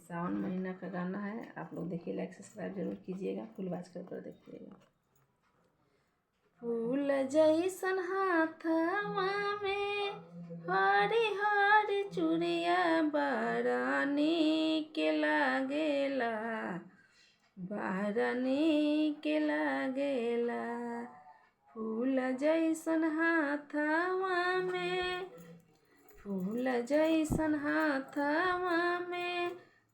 सावन महीना का गाना है। आप लोग देखिए, लाइक सब्सक्राइब जरूर कीजिएगा। फूल बाज कर देखिएगा। फूल जैसन हाथवा में हरी हरी चूड़िया बड़ा नीक लागेला, बड़ा नीक लागेला। फूल जैसन हाथवा में, फूल जैसन हाथवा में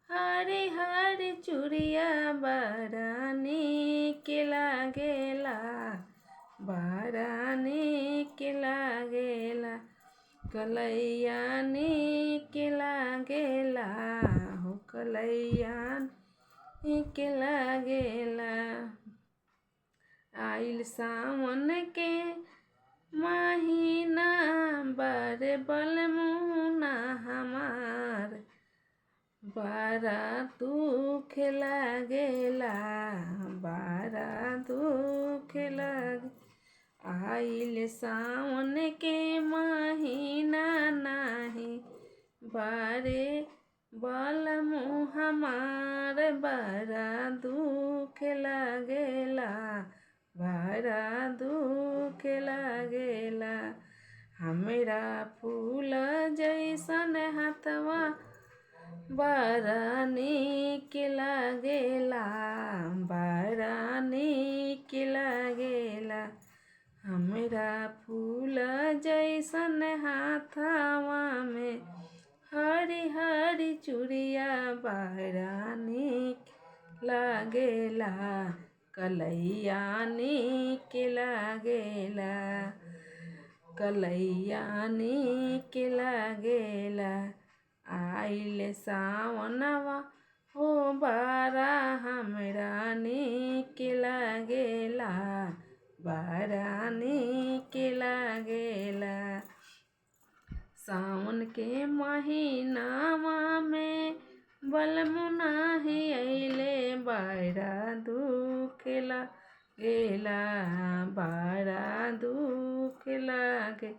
हरी हरी चूड़िया बड़ा नीक लागेला, बड़ा नीक लागेला। कलैया नीक लागेला हो, कलैया नीक लागेला। आइल सावन के महीना बड़े बलमुना हमार, बड़ा दुख लागेला, बड़ा दुख लागे। आइल सावन के महीना नाही बारे बलमु हमार, बड़ा दुख लागेला, बड़ा दुख लागेला। हमरा फूल जैसन हाथवा बड़ा नीक लागेला, बड़ा नीक लागेला। हमरा फूल जैसन हाथवा में हरी हरी चूड़िया बड़ा नीक लागेला, कलैया नीक लागेला, कलैया नीक लागेला। आइल सावनवा हो बड़ा हमरा नीक लागेला, बड़ा नीक लागेला। सावन के महीनावा में बलमु नाही अइले, बड़ा दुख लागेला, बड़ा दुख लागेला।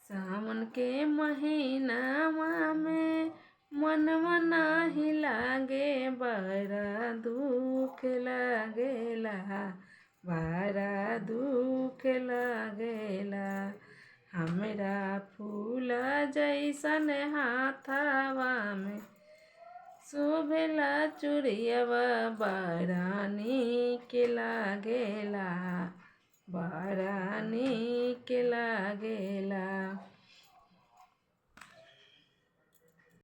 सावन के महीनावा में मनवा नाही लागे, बड़ा दुख लागेला, बड़ा दुख लागेला। हमरा फूल जैसन हाथवा में शोभेला चूड़ियावा बड़ा नीक लागेला, बड़ा नीक लागेला।